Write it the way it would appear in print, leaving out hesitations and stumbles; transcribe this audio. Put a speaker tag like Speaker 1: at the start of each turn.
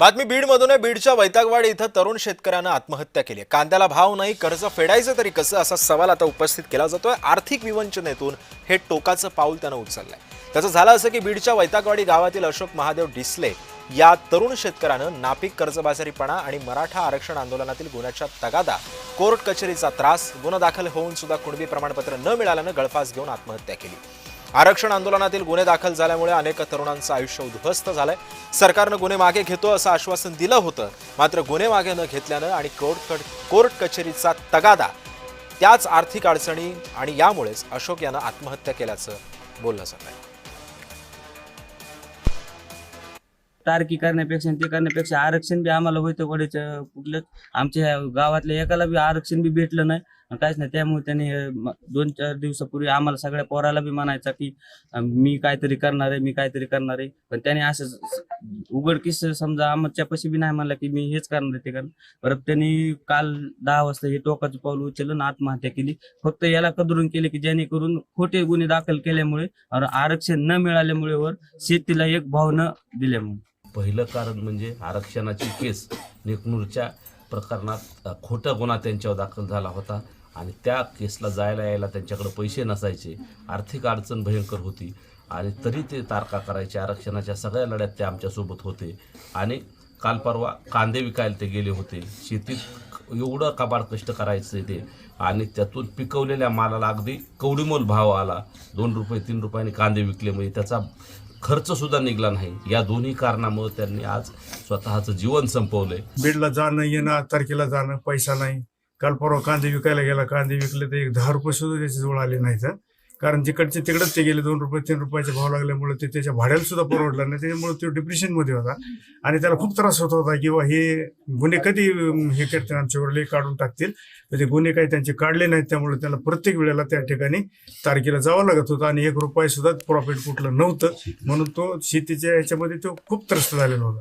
Speaker 1: बातमी बीडमधून आहे। बीडच्या वैतागवाडी इथं तरुण शेतकऱ्यानं आत्महत्या केली। कांद्याला भाव नाही, कर्ज फेडायचं तरी कसं असा सवाल आता उपस्थित केला जातोय। आर्थिक विवंचनेतून हे टोकाचं पाऊल त्यानं उचललंय। त्याचं झालं असं की बीडच्या वैतागवाडी गावातील अशोक महादेव डिसले या तरुण शेतकऱ्यानं नापीक कर्जबाजारीपणा आणि मराठा आरक्षण आंदोलनातील गुन्ह्याच्या तगादा, कोर्ट कचेरीचा त्रास, गुन्हा दाखल होऊन सुद्धा कुणबी प्रमाणपत्र न मिळाल्यानं गळफास घेऊन आत्महत्या केली। आरक्षण आंदोलनातील गुन्हे दाखल झाल्यामुळे अनेक तरुणांचं आयुष्य उद्ध्वस्त झालंय। सरकारनं गुन्हे मागे घेतो असं आश्वासन दिलं होतं, मात्र गुन्हे मागे न घेतल्यानं आणि कोर्ट कचेरीचा तगादा, त्याच आर्थिक अडचणी आणि यामुळेच अशोक यानं आत्महत्या केल्याचं बोललं जात आहे।
Speaker 2: तारकी करण्यापेक्षा ते करण्यापेक्षा आरक्षण बी आम्हाला वैतवाडीचं कुठलंच आमच्या गावातल्या एकाला बी आरक्षण बी भेटलं नाही, काहीच नाही। त्यामुळे त्यांनी 2-4 दिवसापूर्वी आम्हाला सगळ्या पोराला बी म्हणायचा की मी काहीतरी करणार आहे, पण त्याने असं उघडकीस समजा आमच्यापाशी बी नाही म्हणला की मी हेच करणार आहे, ते करणार। परत त्यांनी काल 10 वाजता हे टोकाचं पाऊल उचललं आणि आत्महत्या केली। फक्त याला कदरून केले की जेणेकरून खोटे गुन्हे दाखल केल्यामुळे आरक्षण न मिळाल्यामुळे वर शेतीला एक भाव न दिल्यामुळे।
Speaker 3: पहिलं कारण म्हणजे आरक्षणाची केस नेकनूरच्या प्रकरणात खोटा गुन्हा त्यांच्यावर दाखल झाला होता आणि त्या केसला जायला यायला त्यांच्याकडे पैसे नसायचे, आर्थिक अडचण भयंकर होती आणि तरी ते तारका करायचे। आरक्षणाच्या सगळ्या लढ्यात ते आमच्यासोबत होते आणि काल परवा कांदे विकायला ते गेले होते। शेतीत एवढं कबाड कष्ट करायचे ते आणि त्यातून पिकवलेल्या मालाला अगदी कवडीमोल भाव आला। 2 रुपये 3 रुपयांनी कांदे विकले म्हणजे त्याचा खर्च सुद्धा निघला नाही। या दोन्ही कारणामुळे त्यांनी आज स्वतःचं जीवन संपवलंय।
Speaker 4: बीडला जाणं येणं, 8 तारखेला जाणं, पैसा नाही। काल परवा कांदे विकायला गेला, कांदे विकले तर 10 रुपये सुद्धा त्याच्या जवळ आले नाहीत, कारण जिकडचे तिकडच ते गेले। 2 रुपये 3 रुपयाचे भाव लागल्यामुळे ते त्याच्या भाड्याला सुद्धा परवडलं नाही, त्याच्यामुळे तो डिप्रेशनमध्ये होता आणि त्याला खूप त्रास होत होता किंवा हे गुन्हे कधी हे करतील आमच्यावर काढून टाकतील। तर ते गुन्हे काही त्यांचे काढले नाहीत, त्यामुळे त्याला प्रत्येक वेळेला त्या ठिकाणी तारखेला जावं लागत होतं आणि 1 रुपया सुद्धा प्रॉफिट कुठलं नव्हतं, म्हणून तो शेतीच्या ह्याच्यामध्ये तो खूप त्रस्त झालेला होता।